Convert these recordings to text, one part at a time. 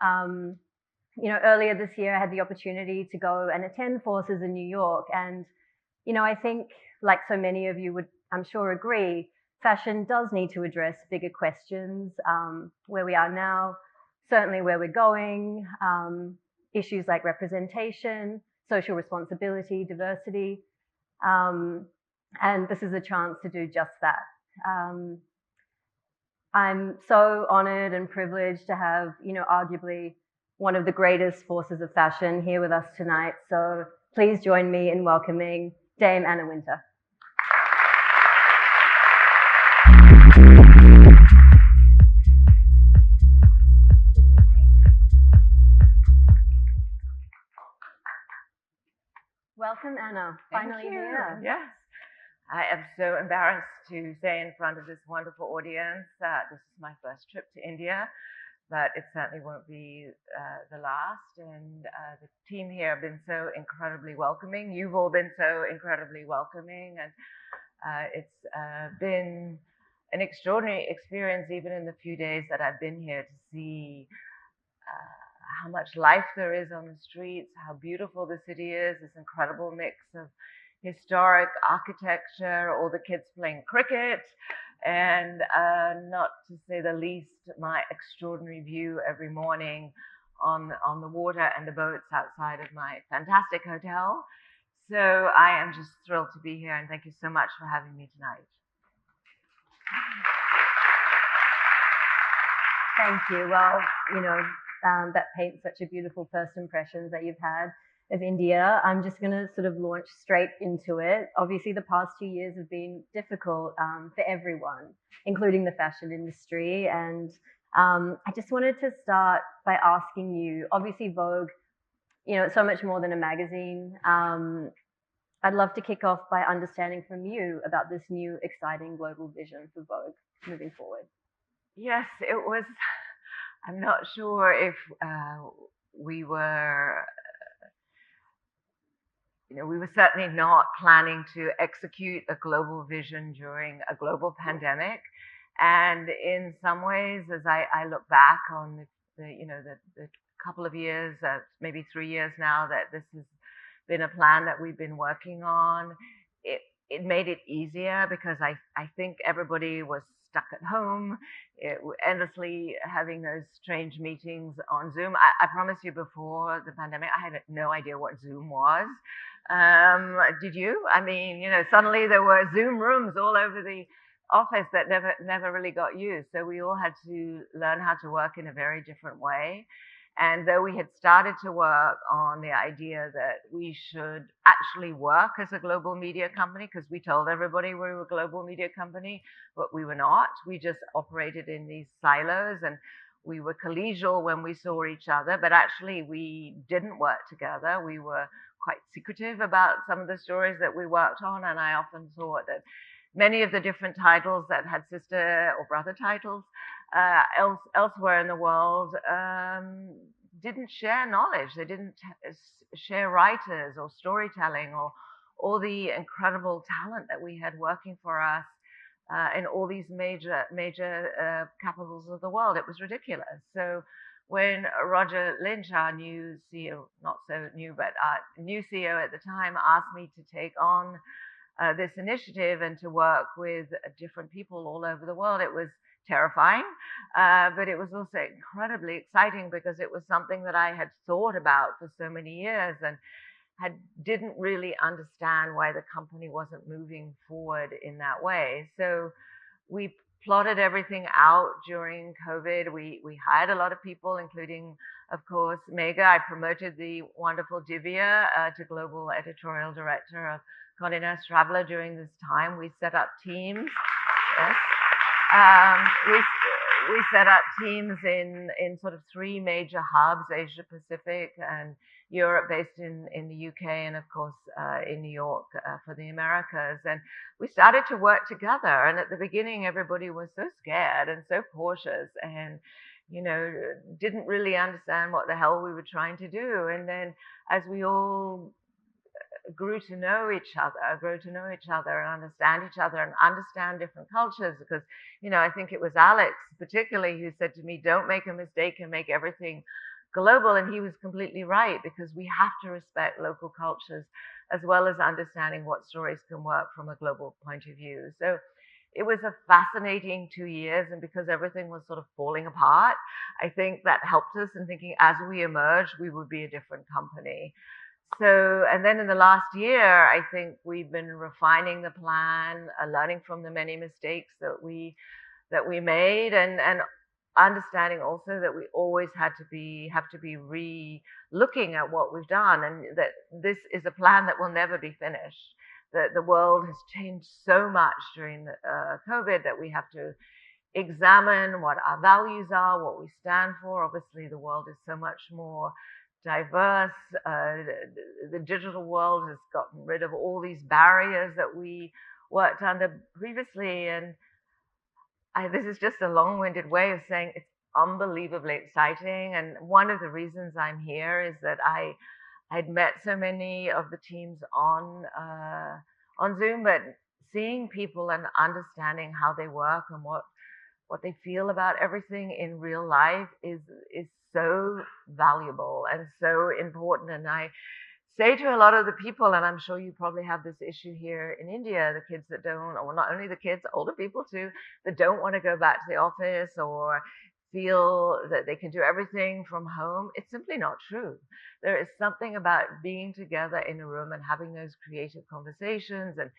Earlier this year I had the opportunity to go and attend Forces in New York, and I think, like so many of you would, I'm sure, agree, fashion does need to address bigger questions, where we are now, certainly where we're going, issues like representation, social responsibility, diversity, and this is a chance to do just that. I'm so honored and privileged to have, arguably one of the greatest forces of fashion here with us tonight. So please join me in welcoming Dame Anna Wintour. Welcome, Anna. Finally here. Yes. I am so embarrassed to say in front of this wonderful audience that this is my first trip to India, but it certainly won't be the last. And the team here have been so incredibly welcoming. You've all been so incredibly welcoming. And it's been an extraordinary experience, even in the few days that I've been here, to see how much life there is on the streets, how beautiful the city is, this incredible mix of historic architecture, all the kids playing cricket, and not to say the least, my extraordinary view every morning on the water and the boats outside of my fantastic hotel. So I am just thrilled to be here, and thank you so much for having me tonight. Thank you. Well, that paints such a beautiful first impression that you've had of India. I'm just going to sort of launch straight into it. Obviously, the past 2 years have been difficult for everyone, including the fashion industry. And I just wanted to start by asking you, obviously Vogue, it's so much more than a magazine. I'd love to kick off by understanding from you about this new exciting global vision for Vogue moving forward. Yes, it was. I'm not sure if we were, we were certainly not planning to execute a global vision during a global pandemic. And in some ways, as I look back on the couple of years, maybe 3 years now that this has been a plan that we've been working on, it made it easier because I think everybody was stuck at home, endlessly having those strange meetings on Zoom. I promise you, before the pandemic, I had no idea what Zoom was. Did you? I mean, suddenly there were Zoom rooms all over the office that never really got used. So we all had to learn how to work in a very different way. And though we had started to work on the idea that we should actually work as a global media company, because we told everybody we were a global media company, but we were not. We just operated in these silos, and we were collegial when we saw each other, but actually we didn't work together. We were quite secretive about some of the stories that we worked on, and I often thought that many of the different titles that had sister or brother titles elsewhere in the world didn't share knowledge. They didn't share writers or storytelling or all the incredible talent that we had working for us in all these major capitals of the world. It was ridiculous. So when Roger Lynch, our new CEO, not so new, but our new CEO at the time, asked me to take on this initiative and to work with different people all over the world, it was terrifying, but it was also incredibly exciting because it was something that I had thought about for so many years and didn't really understand why the company wasn't moving forward in that way. So we plotted everything out during COVID. We hired a lot of people, including, of course, Megha. I promoted the wonderful Divya to Global Editorial Director of Conde Nast Traveler during this time. We set up teams. Yes. We set up teams in sort of 3 major hubs: Asia Pacific and Europe, based in the UK, and of course in New York for the Americas. And we started to work together. And at the beginning, everybody was so scared and so cautious, and didn't really understand what the hell we were trying to do. And then as we all grew to know each other and understand different cultures. Because, I think it was Alex particularly who said to me, don't make a mistake and make everything global. And he was completely right, because we have to respect local cultures as well as understanding what stories can work from a global point of view. So it was a fascinating 2 years, and because everything was sort of falling apart, I think that helped us in thinking as we emerged, we would be a different company. So, and then in the last year, I think we've been refining the plan, learning from the many mistakes that we made, and understanding also that we always have to be re-looking at what we've done, and that this is a plan that will never be finished. That the world has changed so much during the, COVID, that we have to examine what our values are, what we stand for. Obviously, the world is so much more diverse. The digital world has gotten rid of all these barriers that we worked under previously. And this is just a long-winded way of saying it's unbelievably exciting. And one of the reasons I'm here is that I'd met so many of the teams on Zoom, but seeing people and understanding how they work and what they feel about everything in real life is so valuable and so important. And I say to a lot of the people, and I'm sure you probably have this issue here in India, the kids that don't, or not only the kids, older people too, that don't want to go back to the office or feel that they can do everything from home. It's simply not true. There is something about being together in a room and having those creative conversations, and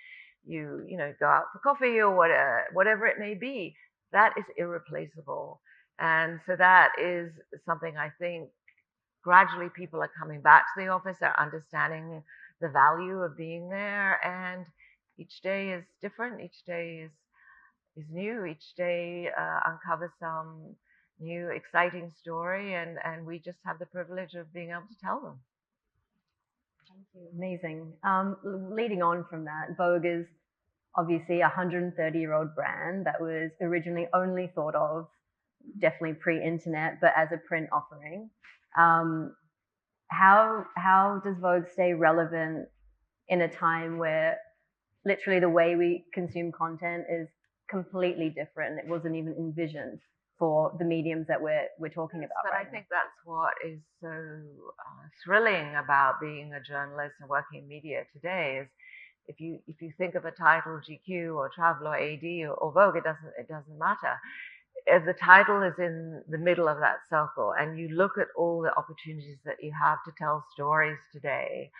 you go out for coffee or whatever it may be. That is irreplaceable. And so that is something I think gradually people are coming back to the office, they're understanding the value of being there, and each day is different, each day is new, each day uncovers some new exciting story, and we just have the privilege of being able to tell them. Thank you. Amazing. Leading on from that, Vogue is obviously a 130-year-old brand that was originally only thought of, definitely pre-internet, but as a print offering. How does Vogue stay relevant in a time where literally the way we consume content is completely different? It wasn't even envisioned for the mediums that we're talking about. But right I think that's what is so thrilling about being a journalist and working in media today is if you think of a title, GQ or Travel or AD or Vogue, it doesn't matter. If the title is in the middle of that circle and you look at all the opportunities that you have to tell stories today,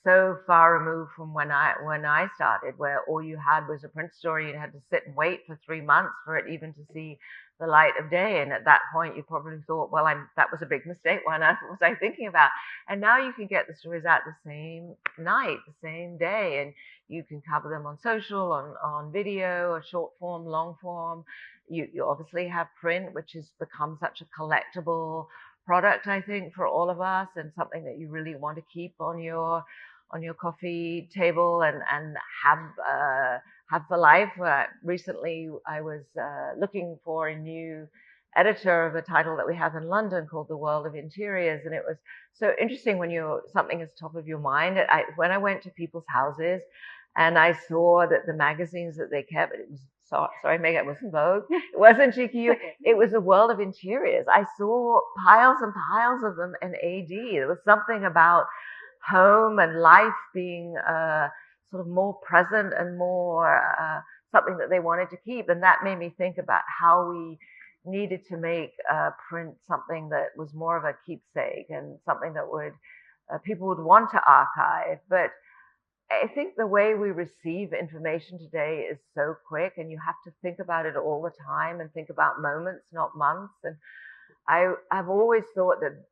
so far removed from when I started, where all you had was a print story, you had to sit and wait for 3 months for it even to see the light of day. And at that point, you probably thought, well, that was a big mistake. What on earth was I thinking about? And now you can get the stories out the same night, the same day, and you can cover them on social, on video, or short form, long form. You obviously have print, which has become such a collectible product, I think, for all of us, and something that you really want to keep on your coffee table and have for life. Recently, I was looking for a new editor of a title that we have in London called The World of Interiors, and it was so interesting when something is top of your mind. When I went to people's houses and I saw that the magazines that they kept, it was sorry, Megha, it wasn't Vogue, it wasn't GQ, it was The World of Interiors. I saw piles and piles of them in AD. There was something about home and life being sort of more present and more something that they wanted to keep. And that made me think about how we needed to make print something that was more of a keepsake and something that people would want to archive. But I think the way we receive information today is so quick, and you have to think about it all the time and think about moments, not months. And I've always thought that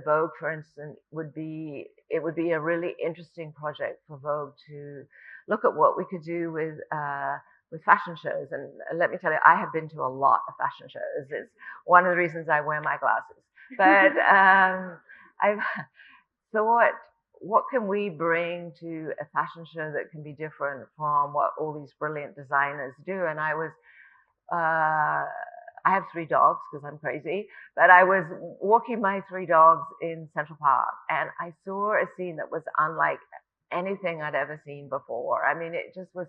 Vogue, for instance, would be a really interesting project for Vogue to look at what we could do with fashion shows. And let me tell you, I have been to a lot of fashion shows. It's one of the reasons I wear my glasses. But I've thought, what can we bring to a fashion show that can be different from what all these brilliant designers do? And I have 3 dogs because I'm crazy, but I was walking my 3 dogs in Central Park and I saw a scene that was unlike anything I'd ever seen before. I mean, it just was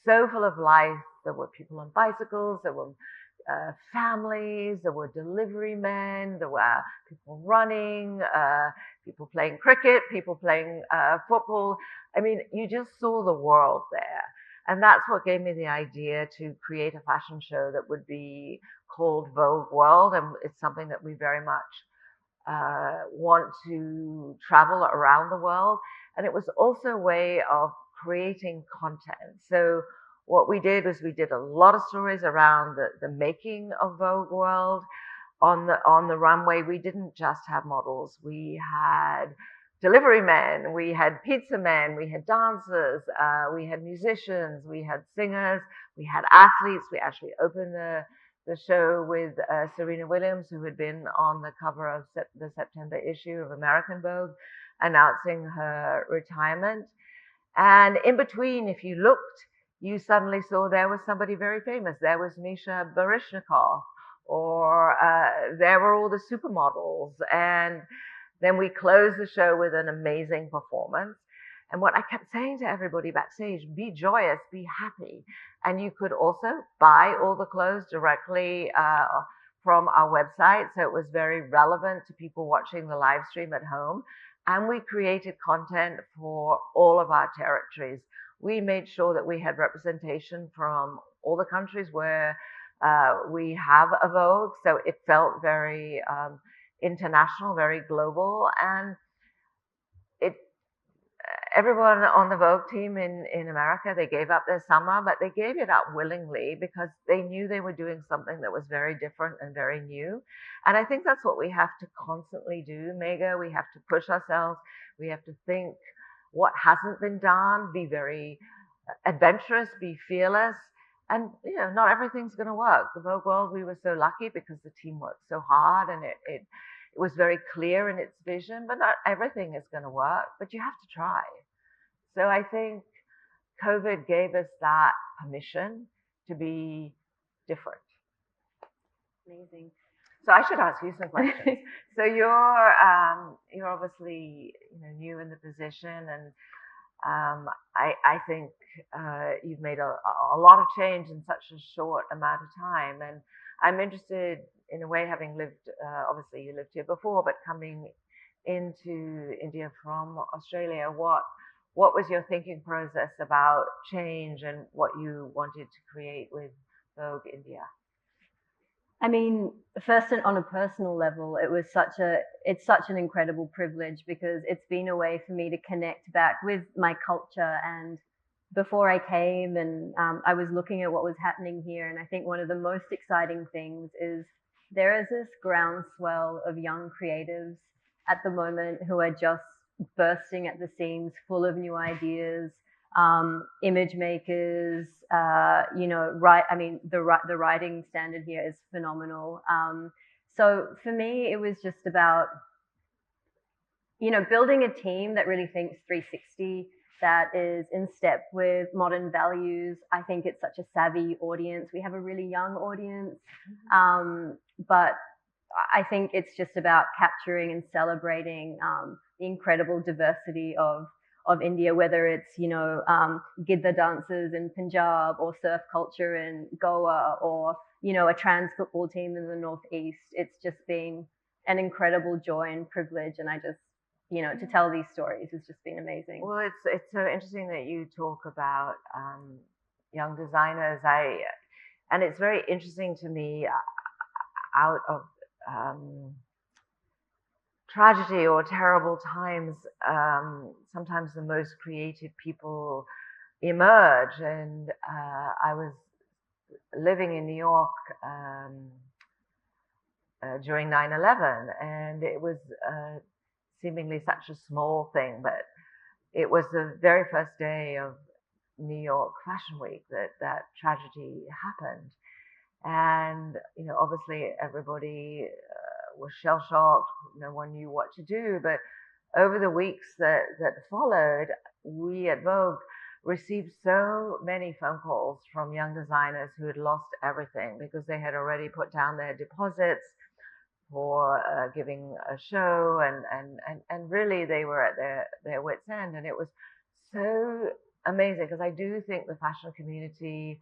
so full of life. There were people on bicycles, there were families, there were delivery men, there were people running, people playing cricket, people playing football. I mean, you just saw the world there. And that's what gave me the idea to create a fashion show that would be called Vogue World. And it's something that we very much want to travel around the world. And it was also a way of creating content. So what we did was we did a lot of stories around the making of Vogue World. On the runway, we didn't just have models. We had delivery men, we had pizza men, we had dancers, we had musicians, we had singers, we had athletes. We actually opened the show with Serena Williams, who had been on the cover of the September issue of American Vogue, announcing her retirement. And in between, if you looked, you suddenly saw there was somebody very famous. There was Misha Baryshnikov, or there were all the supermodels. And then we closed the show with an amazing performance. And what I kept saying to everybody backstage, be joyous, be happy. And you could also buy all the clothes directly from our website. So it was very relevant to people watching the live stream at home. And we created content for all of our territories. We made sure that we had representation from all the countries where we have a Vogue. So it felt very international, very global. And everyone on the Vogue team in America, they gave up their summer, but they gave it up willingly because they knew they were doing something that was very different and very new. And I think that's what we have to constantly do, Megha. We have to push ourselves. We have to think what hasn't been done, be very adventurous, be fearless. And, you know, not everything's going to work. The Vogue World, we were so lucky because the team worked so hard and it was very clear in its vision, but not everything is going to work, but you have to try. So I think COVID gave us that permission to be different. Amazing. So I should ask you some questions. So you're obviously new in the position, and I think you've made a lot of change in such a short amount of time, and I'm interested in a way, having lived obviously you lived here before, but coming into India from Australia, what was your thinking process about change and what you wanted to create with Vogue India? I mean, first and on a personal level, it's such an incredible privilege because it's been a way for me to connect back with my culture. And before I came and I was looking at what was happening here, and I think one of the most exciting things is there is this groundswell of young creatives at the moment who are just bursting at the seams, full of new ideas, image makers, I mean, the writing standard here is phenomenal. So for me, it was just about, building a team that really thinks 360, that is in step with modern values. I think it's such a savvy audience. We have a really young audience, but I think it's just about capturing and celebrating the incredible diversity of India, whether it's, Gidda dances in Punjab or surf culture in Goa or, a trans football team in the Northeast. It's just been an incredible joy and privilege. And I just, to tell these stories has just been amazing. Well, it's so interesting that you talk about young designers. And it's very interesting to me out of tragedy or terrible times, sometimes the most creative people emerge. And I was living in New York during 9/11, and it was seemingly such a small thing, but it was the very first day of New York Fashion Week that tragedy happened. And, obviously everybody was shell-shocked. No one knew what to do. But over the weeks that followed, we at Vogue received so many phone calls from young designers who had lost everything because they had already put down their deposits for giving a show, and really they were at their wits' end. And it was so amazing because I do think the fashion community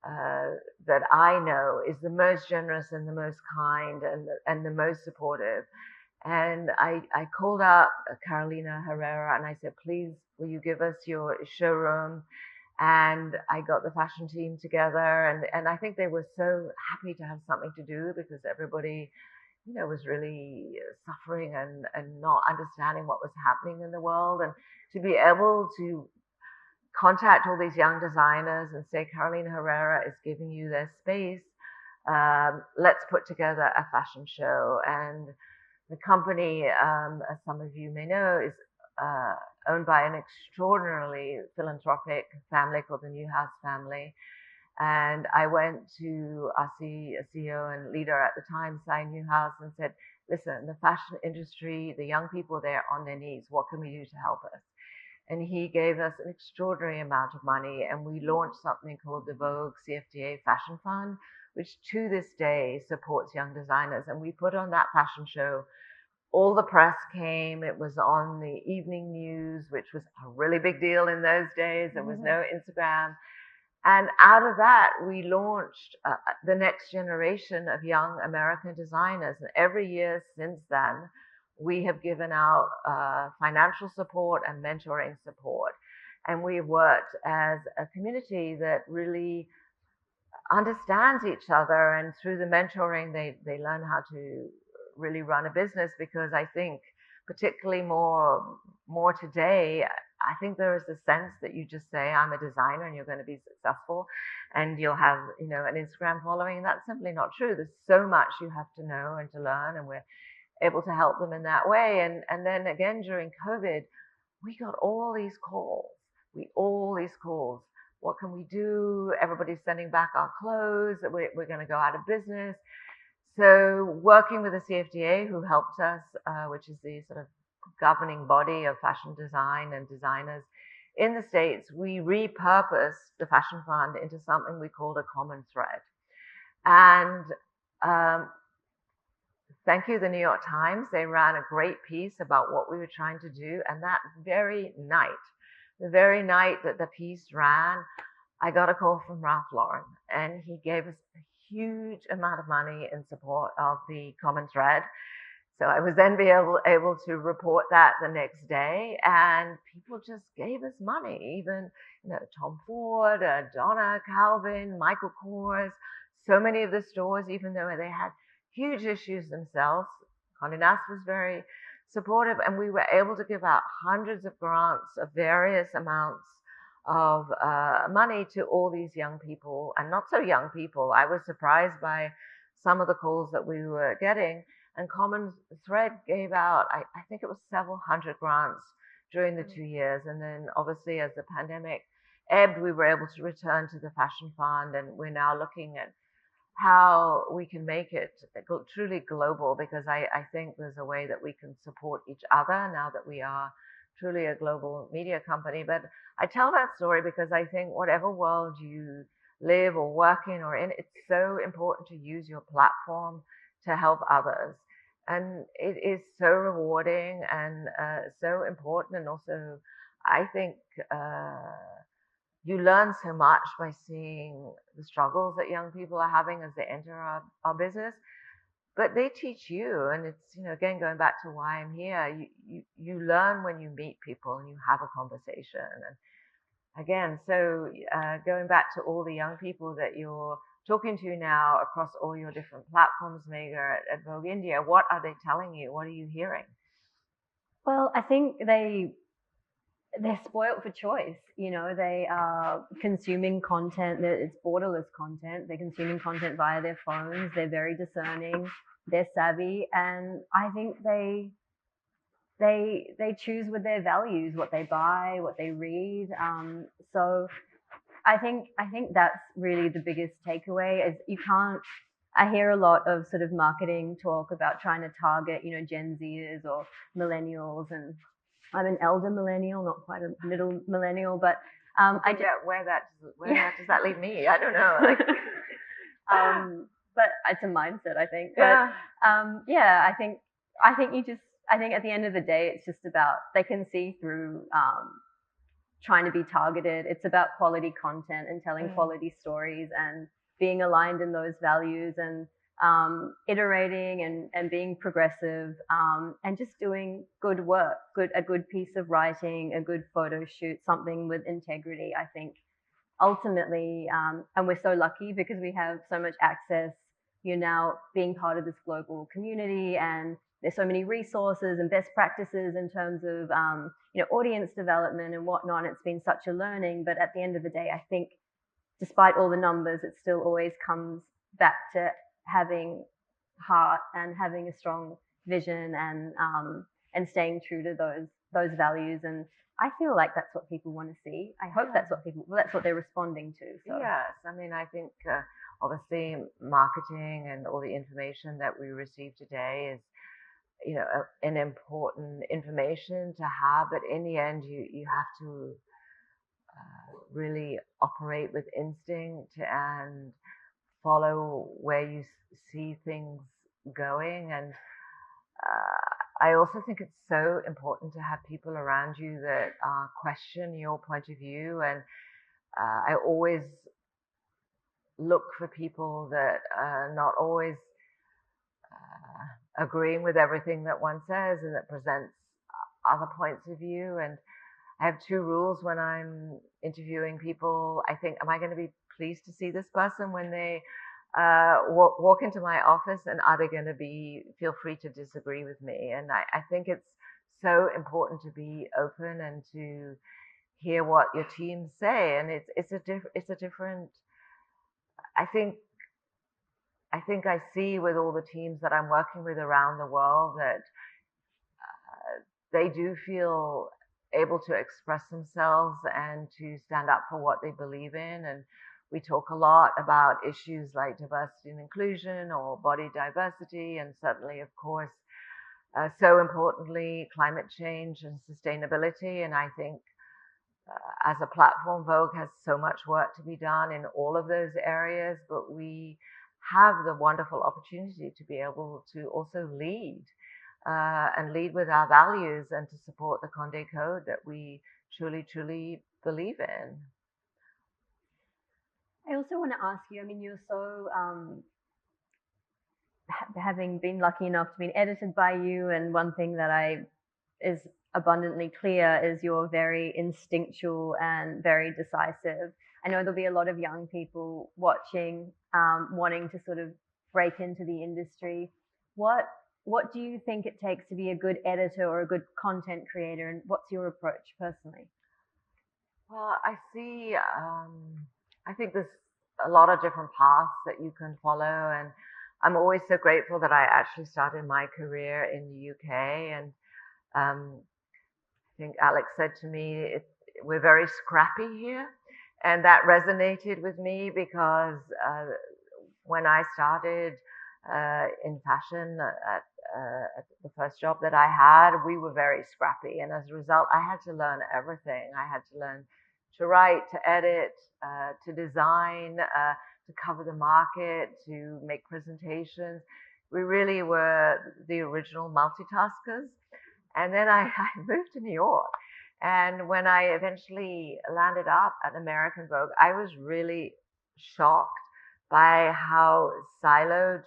that I know is the most generous and the most kind and the most supportive. And I called up Carolina Herrera and I said, please, will you give us your showroom? And I got the fashion team together, and I think they were so happy to have something to do because everybody, was really suffering and not understanding what was happening in the world. And to be able to contact all these young designers and say, Carolina Herrera is giving you their space. Let's put together a fashion show. And the company, as some of you may know, is owned by an extraordinarily philanthropic family called the Newhouse family. And I went to our CEO and leader at the time, Cy Newhouse, and said, listen, the fashion industry, the young people there are on their knees. What can we do to help us? And he gave us an extraordinary amount of money, and we launched something called the Vogue CFDA Fashion Fund, which to this day supports young designers. And we put on that fashion show. All the press came. It was on the evening news, which was a really big deal in those days. There was no Instagram. And out of that, we launched the next generation of young American designers. And every year since then, we have given out financial support and mentoring support. And we've worked as a community that really understands each other. And through the mentoring, they learn how to really run a business, because I think particularly more today, I think there is a sense that you just say, I'm a designer and you're going to be successful and you'll have, an Instagram following. And that's simply not true. There's so much you have to know and to learn, and we're able to help them in that way. And then again, during COVID, we got all these calls. What can we do? Everybody's sending back our clothes. We're going to go out of business. So working with the CFDA, who helped us, which is the sort of governing body of fashion design and designers in the States, we repurposed the fashion fund into something we called a common thread. And thank you, the New York Times. They ran a great piece about what we were trying to do. And that very night, the very night that the piece ran, I got a call from Ralph Lauren, and he gave us a huge amount of money in support of the common thread. So I was then able to report that the next day, and people just gave us money. Even, Tom Ford, Donna Calvin, Michael Kors, so many of the stores, even though they had huge issues themselves, Conde Nast was very supportive, and we were able to give out hundreds of grants of various amounts of money to all these young people and not so young people. I was surprised by some of the calls that we were getting. And Common Thread gave out, I think it was several hundred grants during the 2 years. And then obviously as the pandemic ebbed, we were able to return to the Fashion Fund. And we're now looking at how we can make it truly global, because I think there's a way that we can support each other now that we are truly a global media company. But I tell that story because I think whatever world you live or work in or in, it's so important to use your platform to help others. And it is so rewarding and so important. And also, I think you learn so much by seeing the struggles that young people are having as they enter our business. But they teach you, and it's, again, going back to why I'm here, you learn when you meet people and you have a conversation. And again, so going back to all the young people that you're talking to now across all your different platforms, Megha, at Vogue India, what are they telling you? What are you hearing? Well, I think they're spoiled for choice. They are consuming content that it's borderless content. They're consuming content via their phones. They're very discerning. They're savvy, and I think they choose with their values what they buy, what they read. So I think that's really the biggest takeaway. Is you can't. I hear a lot of sort of marketing talk about trying to target, Gen Zers or millennials, and I'm an elder millennial, not quite a middle millennial, but I just, where does that leave me? I don't know. But it's a mindset, I think. Yeah. But I think at the end of the day, it's just about they can see through trying to be targeted. It's about quality content and telling quality stories and being aligned in those values and iterating and being progressive and just doing good work, a good piece of writing, a good photo shoot, something with integrity. I think ultimately, and we're so lucky because we have so much access. You're now being part of this global community, and there's so many resources and best practices in terms of audience development and whatnot. It's been such a learning, but at the end of the day, I think despite all the numbers, it still always comes back to having heart and having a strong vision and staying true to those values. And I feel like that's what people want to see. I hope that's what they're responding to. So. Yes, I mean, I think obviously marketing and all the information that we receive today is, an important information to have. But in the end, you have to really operate with instinct and follow where you see things going. And I also think it's so important to have people around you that question your point of view. And I always look for people that are not always agreeing with everything that one says and that presents other points of view. And I have two rules when I'm interviewing people. I think, am I going to be pleased to see this person when they walk into my office, and are they going to feel free to disagree with me? And I think it's so important to be open and to hear what your teams say. And it's a different. I think I see with all the teams that I'm working with around the world that they do feel able to express themselves and to stand up for what they believe in. And we talk a lot about issues like diversity and inclusion or body diversity, and certainly, of course, so importantly, climate change and sustainability. And I think as a platform, Vogue has so much work to be done in all of those areas, but we have the wonderful opportunity to be able to also lead and lead with our values and to support the Conde Code that we truly, truly believe in. I also want to ask you, I mean, you're so, having been lucky enough to be edited by you, and one thing that is abundantly clear is you're very instinctual and very decisive. I know there'll be a lot of young people watching, wanting to sort of break into the industry. What do you think it takes to be a good editor or a good content creator, and what's your approach personally? Well, I think there's a lot of different paths that you can follow, and I'm always so grateful that I actually started my career in the UK. And I think Alex said to me, we're very scrappy here, and that resonated with me because when I started in fashion at the first job that I had, we were very scrappy, and as a result, I had to learn everything. I had to learn to write, to edit, to design, to cover the market, to make presentations. We really were the original multitaskers. And then I moved to New York. And when I eventually landed up at American Vogue, I was really shocked by how siloed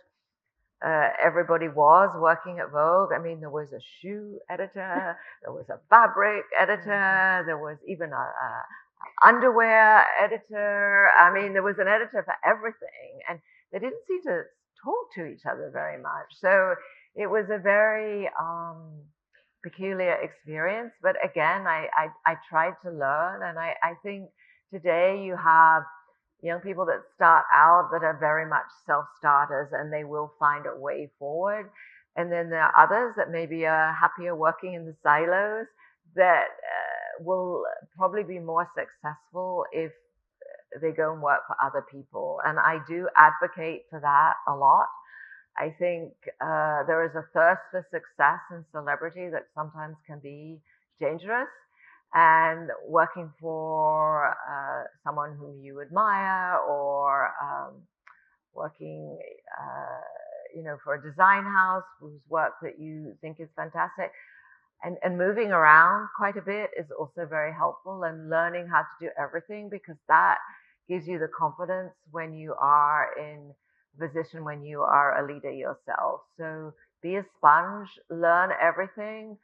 everybody was working at Vogue. I mean, there was a shoe editor, there was a fabric editor, there was even a underwear editor. I mean, there was an editor for everything, and they didn't seem to talk to each other very much. So it was a very peculiar experience. But again, I tried to learn, and I think today you have young people that start out that are very much self-starters, and they will find a way forward. And then there are others that maybe are happier working in the silos that will probably be more successful if they go and work for other people. And I do advocate for that a lot. I think there is a thirst for success and celebrity that sometimes can be dangerous. And working for someone whom you admire, or working, for a design house whose work that you think is fantastic, and moving around quite a bit is also very helpful, and learning how to do everything, because that gives you the confidence when you are in a position when you are a leader yourself. So be a sponge, learn everything,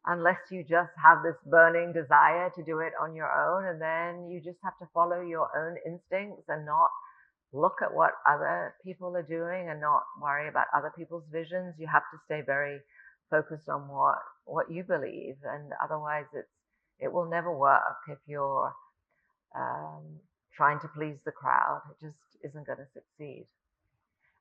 unless you just have this burning desire to do it on your own, and then you just have to follow your own instincts and not look at what other people are doing and not worry about other people's visions. You have to stay very focused on what you believe, and otherwise it will never work if you're um, trying to please the crowd. It just isn't going to succeed.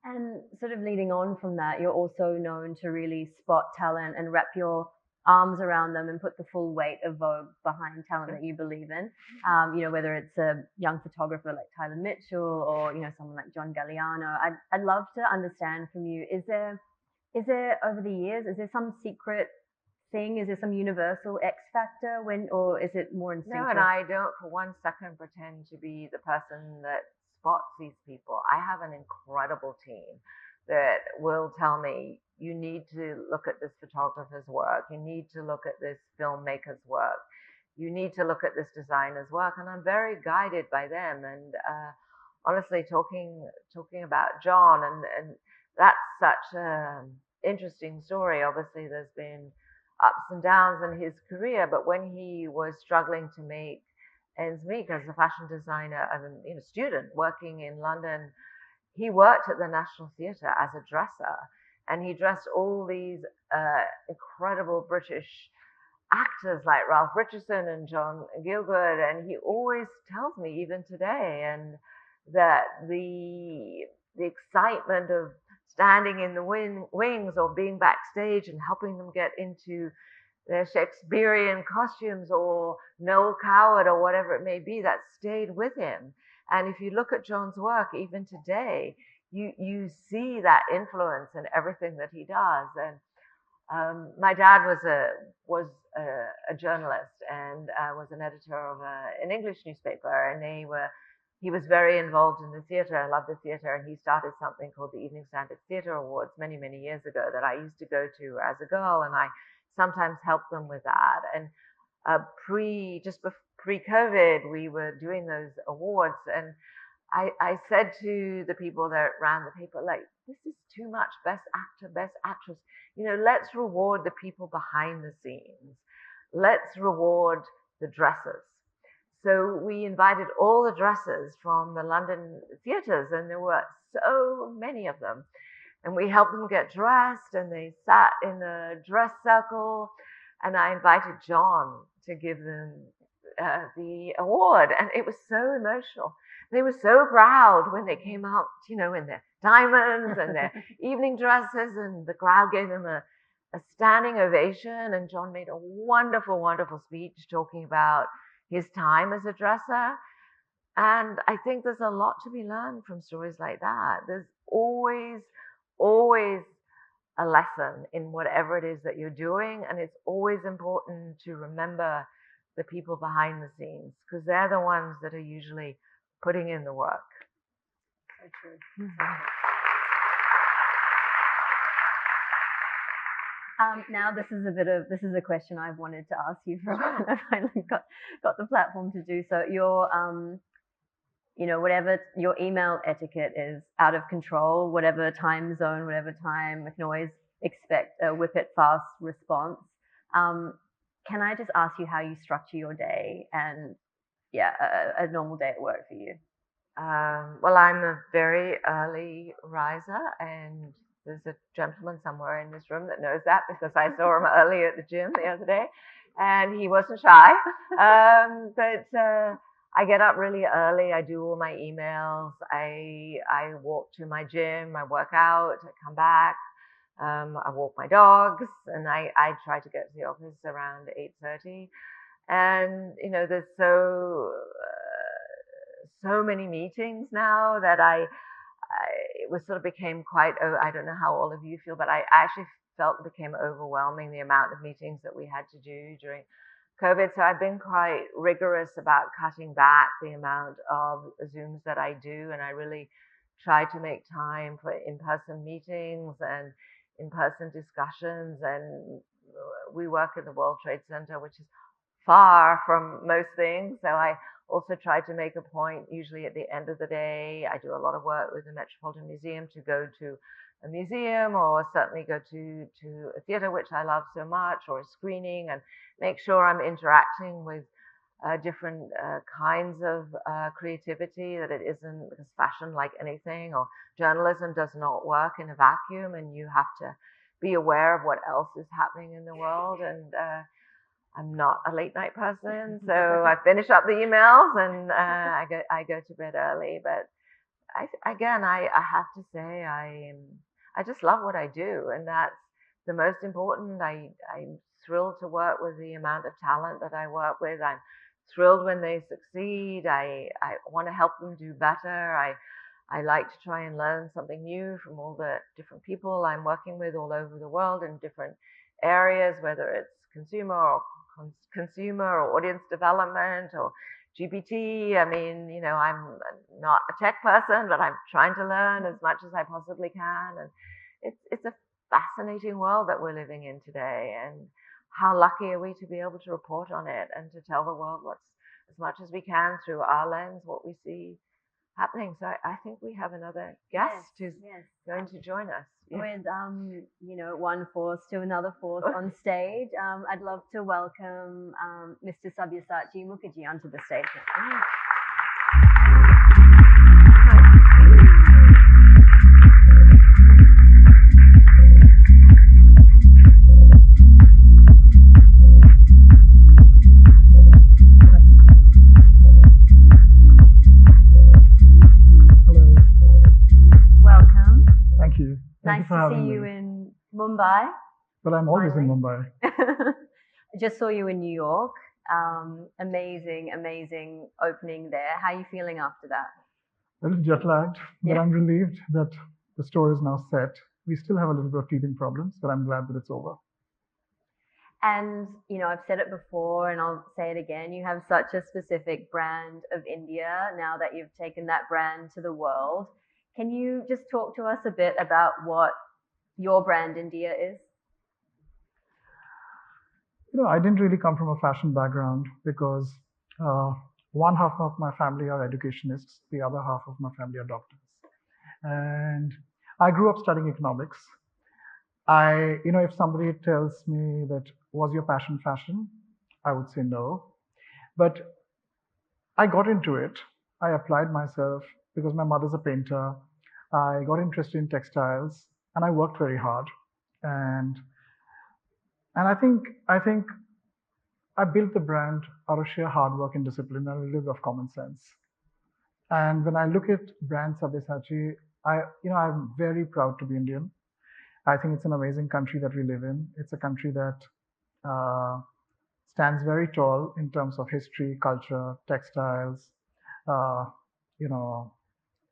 And sort of leading on from that, you're also known to really spot talent and wrap your arms around them and put the full weight of Vogue behind talent that you believe in. Whether it's a young photographer like Tyler Mitchell or, someone like John Galliano. I'd love to understand from you, is there over the years, is there some secret thing? Is there some universal X factor or is it more instinctual? No, and I don't for one second pretend to be the person that spots these people. I have an incredible team that will tell me, you need to look at this photographer's work, you need to look at this filmmaker's work, you need to look at this designer's work, and I'm very guided by them. And honestly, talking about John, and that's such an interesting story. Obviously, there's been ups and downs in his career, but when he was struggling to make ends meet as a fashion designer, as a student working in London, he worked at the National Theatre as a dresser, and he dressed all these incredible British actors like Ralph Richardson and John Gielgud, and he always tells me, even today, and that the excitement of standing in the wings or being backstage and helping them get into their Shakespearean costumes or Noel Coward or whatever it may be, that stayed with him. And if you look at John's work, even today, you see that influence in everything that he does. And my dad was a journalist and was an editor of an English newspaper, and he was very involved in the theatre. I love the theatre, and he started something called the Evening Standard Theatre Awards many, many years ago that I used to go to as a girl, and I sometimes helped them with that. And pre-COVID, we were doing those awards, and I said to the people that ran the paper, like, this is too much, best actor, best actress. Let's reward the people behind the scenes. Let's reward the dressers. So we invited all the dressers from the London theatres, and there were so many of them. And we helped them get dressed, and they sat in the dress circle, and I invited John to give them the award, and it was so emotional. They were so proud when they came out, in their diamonds and their evening dresses, and the crowd gave them a standing ovation. And John made a wonderful, wonderful speech talking about his time as a dresser. And I think there's a lot to be learned from stories like that. There's always a lesson in whatever it is that you're doing, and it's always important to remember the people behind the scenes, because they're the ones that are usually putting in the work. So true. Now this is a question I've wanted to ask you for a while. I finally got the platform to do so. Whatever your email etiquette is out of control, whatever time zone, whatever time, we can always expect a whip it fast response. Can I just ask you how you structure your day and a normal day at work for you? Well, I'm a very early riser, and there's a gentleman somewhere in this room that knows that, because I saw him early at the gym the other day, and he wasn't shy. But I get up really early. I do all my emails. I walk to my gym. I work out. I come back. I walk my dogs, and I try to get to the office around 8:30. And there's so many meetings now that it was sort of became quite. I don't know how all of you feel, but I actually felt it became overwhelming, the amount of meetings that we had to do during COVID. So I've been quite rigorous about cutting back the amount of Zooms that I do, and I really try to make time for in-person meetings and in-person discussions. And we work in the World Trade Center, which is far from most things. So I also try to make a point, usually at the end of the day. I do a lot of work with the Metropolitan Museum to go to a museum, or certainly go to a theater, which I love so much, or a screening, and make sure I'm interacting with different kinds of creativity, that it isn't, because fashion, like anything, or journalism, does not work in a vacuum, and you have to be aware of what else is happening in the world. And I'm not a late night person, so I finish up the emails and I go to bed early. But I have to say, I just love what I do, and that's the most important. I'm thrilled to work with the amount of talent that I work with. I'm thrilled when they succeed. I want to help them do better. I like to try and learn something new from all the different people I'm working with all over the world in different areas, whether it's consumer or audience development or GPT. I mean, I'm not a tech person, but I'm trying to learn as much as I possibly can. And it's a fascinating world that we're living in today. And how lucky are we to be able to report on it and to tell the world as much as we can through our lens, what we see happening. So I think we have another guest who's going to join us. With one force to another force on stage. I'd love to welcome Mr. Sabyasachi Mukherjee onto the stage. Nice to see you in Mumbai. But I'm always in Mumbai. I just saw you in New York. Amazing opening there. How are you feeling after that? A little jet lagged, but I'm relieved that the store is now set. We still have a little bit of teething problems, but I'm glad that it's over. And, I've said it before and I'll say it again. You have such a specific brand of India now that you've taken that brand to the world. Can you just talk to us a bit about what your brand India is? I didn't really come from a fashion background because one half of my family are educationists, the other half of my family are doctors. And I grew up studying economics. If somebody tells me that, was your passion fashion? I would say no. But I got into it. I applied myself because my mother's a painter. I got interested in textiles and I worked very hard. And I think I built the brand out of sheer hard work and discipline and a little bit of common sense. And when I look at brand Sabyasachi, I'm very proud to be Indian. I think it's an amazing country that we live in. It's a country that stands very tall in terms of history, culture, textiles,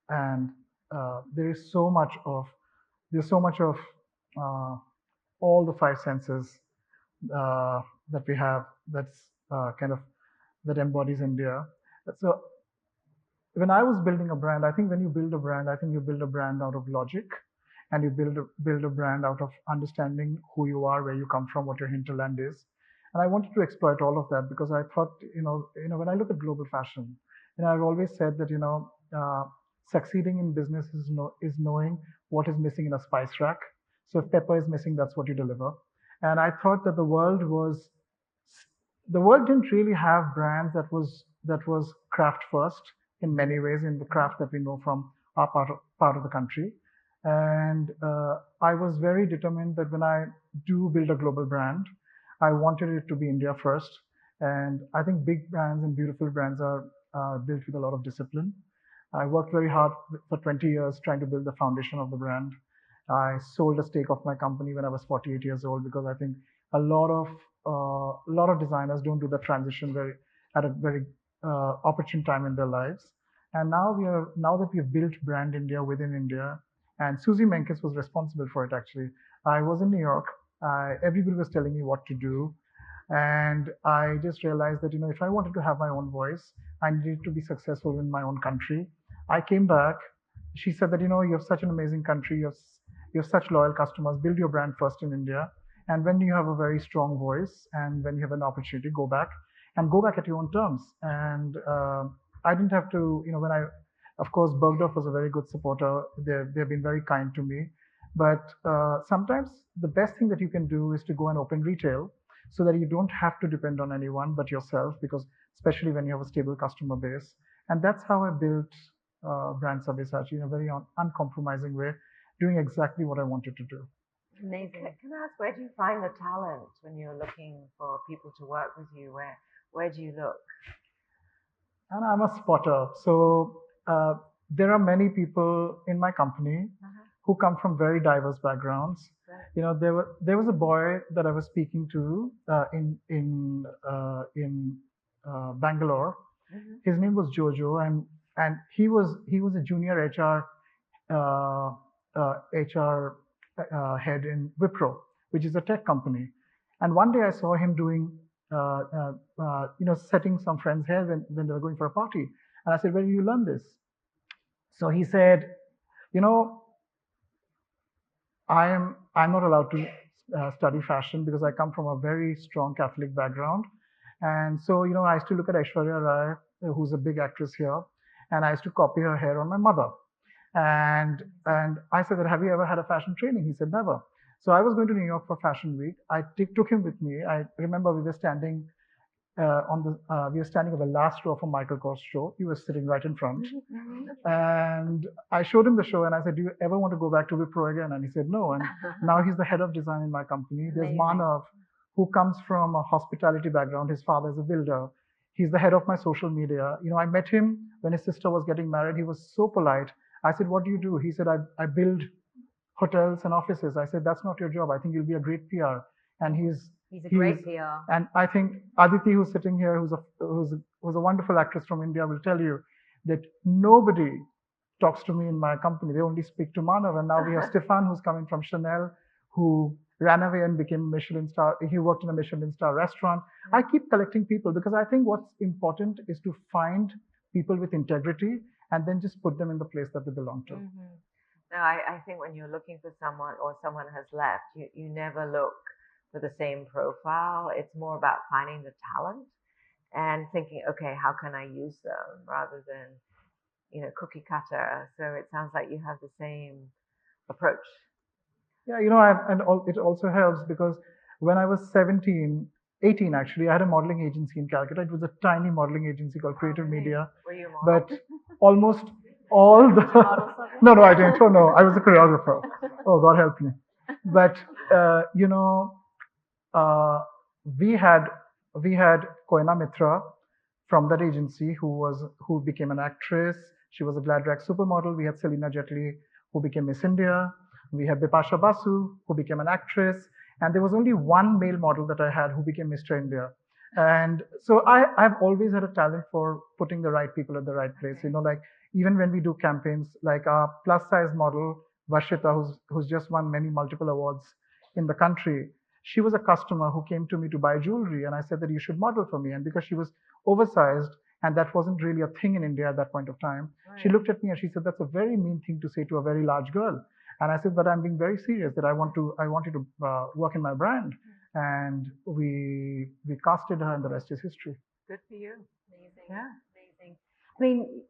and there's so much of all the five senses that we have that's that embodies India. So when I was building a brand, I think when you build a brand, I think you build a brand out of logic, and you build a brand out of understanding who you are, where you come from, what your hinterland is. And I wanted to exploit all of that because I thought, when I look at global fashion, I've always said that, succeeding in business is knowing what is missing in a spice rack. So if pepper is missing, that's what you deliver. And I thought that the world didn't really have brands that was craft first in many ways, in the craft that we know from our part of the country. And I was very determined that when I do build a global brand, I wanted it to be India first. And I think big brands and beautiful brands are built with a lot of discipline. I worked very hard for 20 years trying to build the foundation of the brand. I sold a stake of my company when I was 48 years old because I think a lot of designers don't do the transition at a very opportune time in their lives. And now that we've built brand India within India, and Susie Menkes was responsible for it actually. I was in New York. Everybody was telling me what to do. And I just realized that, if I wanted to have my own voice, I needed to be successful in my own country. I came back. She said that, you have such an amazing country. You have such loyal customers. Build your brand first in India. And when you have a very strong voice and when you have an opportunity, go back and go back at your own terms. And I didn't have to, when of course, Bergdorf was a very good supporter. They've been very kind to me. But sometimes the best thing that you can do is to go and open retail so that you don't have to depend on anyone but yourself, because especially when you have a stable customer base. And that's how I built brand Sabyasachi in a very uncompromising way, doing exactly what I wanted to do. Amazing. Can I ask, where do you find the talent when you're looking for people to work with you? Where do you look? And I'm a spotter. So there are many people in my company who come from very diverse backgrounds. Right. There was a boy that I was speaking to in Bangalore. His name was Jojo, and he was a junior HR head in Wipro, which is a tech company. And one day I saw him doing, setting some friends' hair when they were going for a party. And I said, "Where did you learn this?" So he said, I'm not allowed to study fashion because I come from a very strong Catholic background. And so, I used to look at Aishwarya Rai, who's a big actress here, and I used to copy her hair on my mother. And I said that, "Have you ever had a fashion training?" He said, "Never." So I was going to New York for Fashion Week. I took him with me. I remember we were standing we were standing on the last row for Michael Kors show. He was sitting right in front. And I showed him the show and I said, "Do you ever want to go back to Wipro again?" And he said, "No." And now he's the head of design in my company. There's Manav, who comes from a hospitality background. His father is a builder. He's the head of my social media. I met him when his sister was getting married. He was so polite. I said, "What do you do?" He said, I build hotels and offices." I said, "That's not your job. I think you'll be a great PR." And he's a great PR. And I think Aditi, who's sitting here, who's a wonderful actress from India, will tell you that nobody talks to me in my company. They only speak to Manav. And now we have Stefan, who's coming from Chanel, who ran away and became a Michelin star. He worked in a Michelin star restaurant. I keep collecting people because I think what's important is to find people with integrity and then just put them in the place that they belong to. No, I think when you're looking for someone or someone has left, you never look for the same profile. It's more about finding the talent and thinking, okay, how can I use them rather than, cookie cutter. So it sounds like you have the same approach. Yeah, it also helps because when I was 18 actually, I had a modeling agency in Calcutta. It was a tiny modeling agency called Creative Media. Were you a model? But almost all the no, I didn't. Oh no, I was a choreographer. Oh, God help me. But we had Koina Mitra from that agency who became an actress. She was a Glad Rag supermodel. We had Selina Jetli, who became Miss India. We had Bipasha Basu, who became an actress. And there was only one male model that I had who became Mr. India. And so I've always had a talent for putting the right people at the right place. Like even when we do campaigns, like our plus size model, Varshita, who's just won multiple awards in the country. She was a customer who came to me to buy jewelry. And I said that you should model for me. And because she was oversized, and that wasn't really a thing in India at that point of time, right. She looked at me and she said, "That's a very mean thing to say to a very large girl." And I said, "But I'm being very serious that I want you to work in my brand." And we casted her, and the rest is history. Good for you. Amazing. Yeah. Amazing. I mean,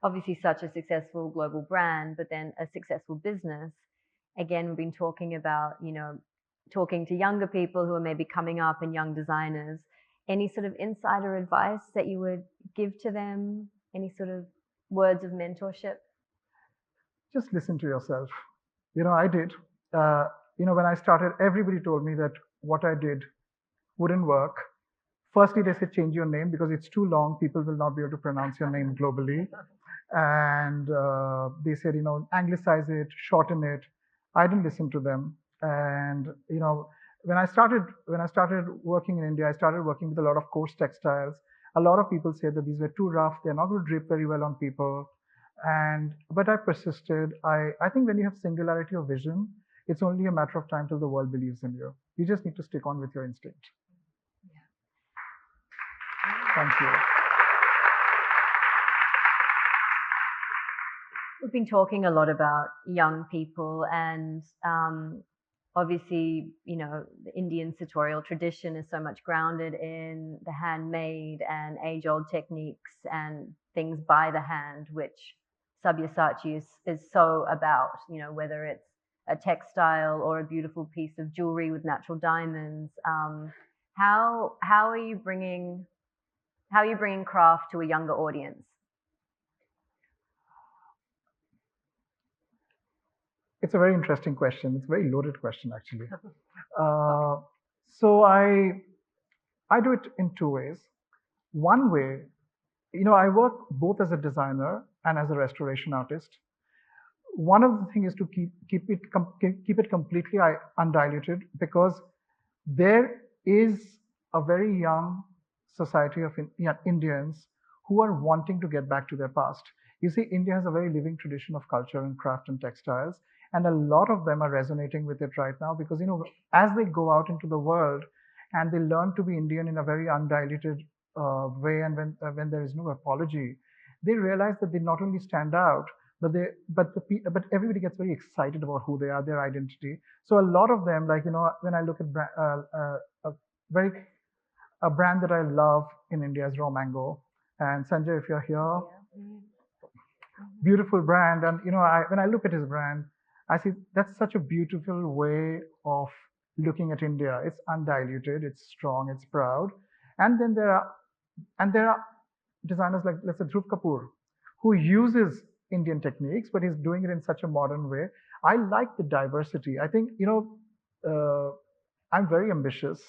obviously such a successful global brand, but then a successful business. Again, we've been talking about, talking to younger people who are maybe coming up and young designers. Any sort of insider advice that you would give to them? Any sort of words of mentorship? Just listen to yourself. I did. When I started, everybody told me that what I did wouldn't work. Firstly, they said, "Change your name because it's too long. People will not be able to pronounce your name globally." And they said, anglicize it, shorten it. I didn't listen to them. And, when I started working in India, I started working with a lot of coarse textiles. A lot of people said that these were too rough. They're not going to drape very well on people. But I persisted. I think when you have singularity of vision, it's only a matter of time till the world believes in you. You just need to stick on with your instinct. Yeah. Thank you. We've been talking a lot about young people and obviously, you know, the Indian sartorial tradition is so much grounded in the handmade and age-old techniques and things by the hand, which Sabyasachi is so about, you know, whether it's a textile or a beautiful piece of jewelry with natural diamonds. How are you bringing craft to a younger audience? It's a very interesting question. It's a very loaded question, actually. So I do it in two ways. One way, you know, I work both as a designer and as a restoration artist. One of the things is to keep it completely undiluted, because there is a very young society of Indians who are wanting to get back to their past. You see, India has a very living tradition of culture and craft and textiles, and a lot of them are resonating with it right now, because, you know, as they go out into the world and they learn to be Indian in a very undiluted way, and when there is no apology, they realize that they not only stand out, but everybody gets very excited about who they are, their identity. So a lot of them, like, you know, when I look at a very a brand that I love in India is Raw Mango. And Sanjay, if you're here, beautiful brand. And, you know, when I look at his brand, I see that's such a beautiful way of looking at India. It's undiluted, it's strong, it's proud. And then there are designers like, let's say, Dhruv Kapoor, who uses Indian techniques, but he's doing it in such a modern way. I like the diversity. I think, you know, I'm very ambitious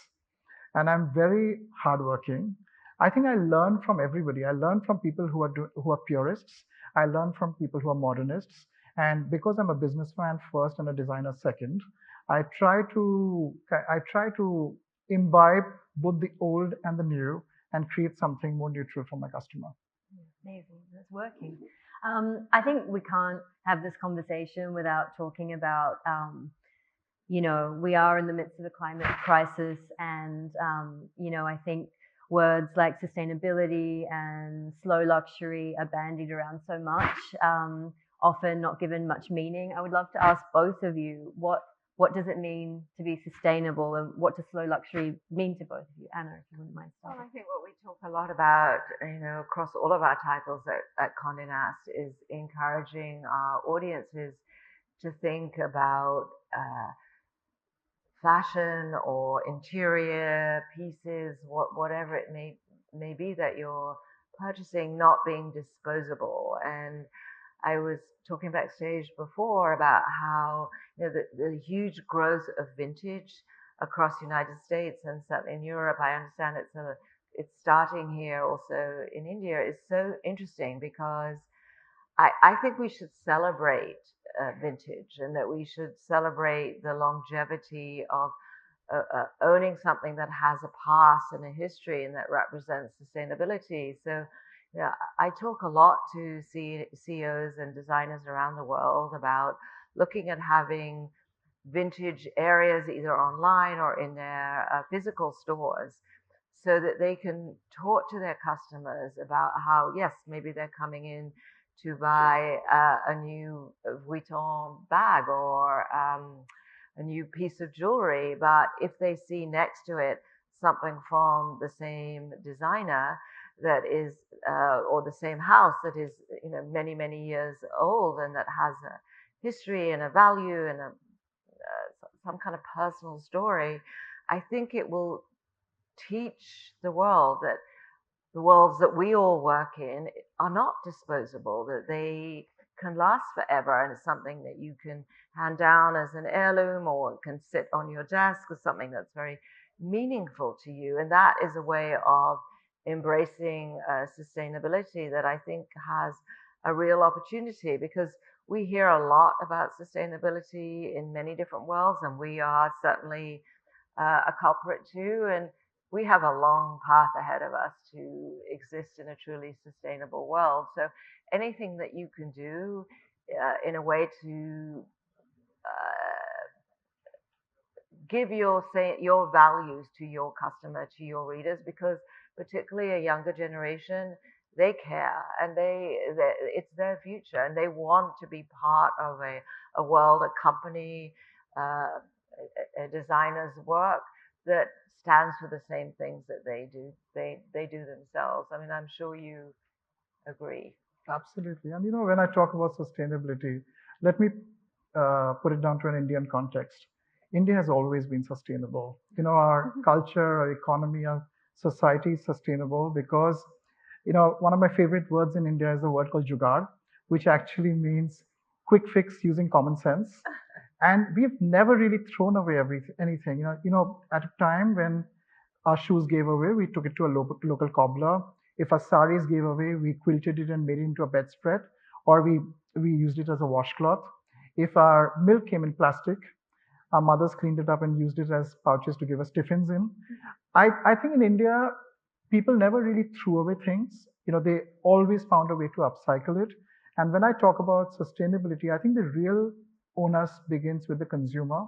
and I'm very hardworking. I think I learn from everybody. I learn from people who are purists. I learn from people who are modernists. And because I'm a businessman first and a designer second, I try to imbibe both the old and the new and create something more neutral for my customer. Amazing, that's working. I think we can't have this conversation without talking about, you know, we are in the midst of a climate crisis, and, you know, I think words like sustainability and slow luxury are bandied around so much, often not given much meaning. I would love to ask both of you, what does it mean to be sustainable, and what does slow luxury mean to both of you? Anna, if you wouldn't mind starting. Well, I think what we talk a lot about, you know, across all of our titles at Conde Nast is encouraging our audiences to think about fashion or interior pieces, whatever it may be that you're purchasing, not being disposable. And I was talking backstage before about how, you know, the huge growth of vintage across the United States and certainly in Europe. I understand it's starting here also in India, is so interesting, because I think we should celebrate vintage, and that we should celebrate the longevity of owning something that has a past and a history and that represents sustainability. So, you know, I talk a lot to CEOs and designers around the world about looking at having vintage areas either online or in their physical stores, so that they can talk to their customers about how, yes, maybe they're coming in to buy a new Vuitton bag or a new piece of jewelry, but if they see next to it something from the same designer that is, or the same house that is, you know, many years old, and that has a history and a value and some kind of personal story, I think it will teach the world that the worlds that we all work in are not disposable, that they can last forever, and it's something that you can hand down as an heirloom or can sit on your desk as something that's very meaningful to you. And that is a way of embracing sustainability that I think has a real opportunity, because we hear a lot about sustainability in many different worlds, and we are certainly a culprit too. And we have a long path ahead of us to exist in a truly sustainable world. So anything that you can do in a way to give your values to your customer, to your readers, because particularly a younger generation, they care, and it's their future, and they want to be part of a world, a company, a designer's work that stands for the same things that they do. They do themselves. I mean, I'm sure you agree. Absolutely. And when I talk about sustainability, let me put it down to an Indian context. India has always been sustainable. Our culture, our economy, our society is sustainable because, one of my favorite words in India is a word called jugaad, which actually means quick fix using common sense. And we've never really thrown away anything. At a time when our shoes gave away, we took it to a local cobbler. If our saris gave away, we quilted it and made it into a bedspread, or we used it as a washcloth. If our milk came in plastic, our mothers cleaned it up and used it as pouches to give us tiffins in. I think in India, people never really threw away things. They always found a way to upcycle it. And when I talk about sustainability, I think the real onus begins with the consumer.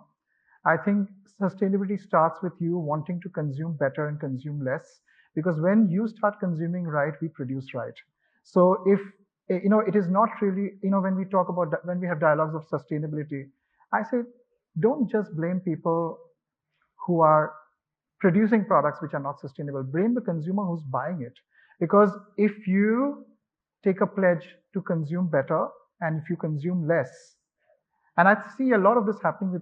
I think sustainability starts with you wanting to consume better and consume less, because when you start consuming right, we produce right. So if it is not really, when we talk about when we have dialogues of sustainability, I say don't just blame people who are producing products which are not sustainable. Blame the consumer who's buying it, because if you take a pledge to consume better and if you consume less, and I see a lot of this happening with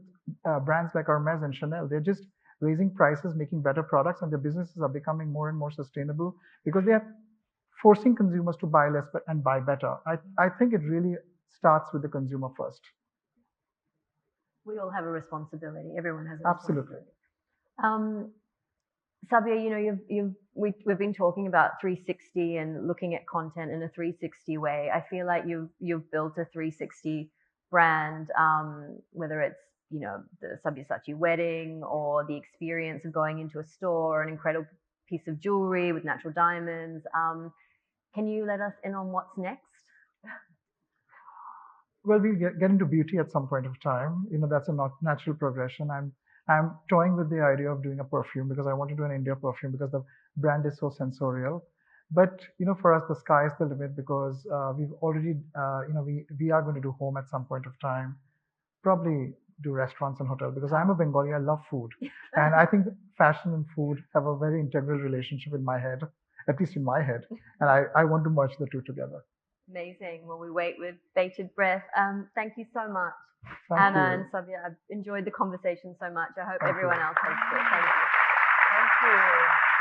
brands like Hermes and Chanel. They're just raising prices, making better products, and their businesses are becoming more and more sustainable because they are forcing consumers to buy less and buy better. I think it really starts with the consumer first. We all have a responsibility. Everyone has a Absolutely. responsibility. Sabya, we've been talking about 360 and looking at content in a 360 way. I feel like you've built a 360 brand, whether it's the Sabyasachi wedding or the experience of going into a store, an incredible piece of jewelry with natural diamonds. Can you let us in on what's next? Well, we'll get into beauty at some point of time. That's a natural progression. I'm toying with the idea of doing a perfume because I want to do an India perfume because the brand is so sensorial. But for us, the sky is the limit because we've already, we are going to do home at some point of time. Probably do restaurants and hotels because I'm a Bengali. I love food, and I think fashion and food have a very integral relationship in my head, at least in my head, and I want to merge the two together. Amazing. Well, we wait with bated breath. Thank you so much, Thank Anna you. and Sabya. I've enjoyed the conversation so much. I hope Thank everyone you. else has too. Thank you. Thank you.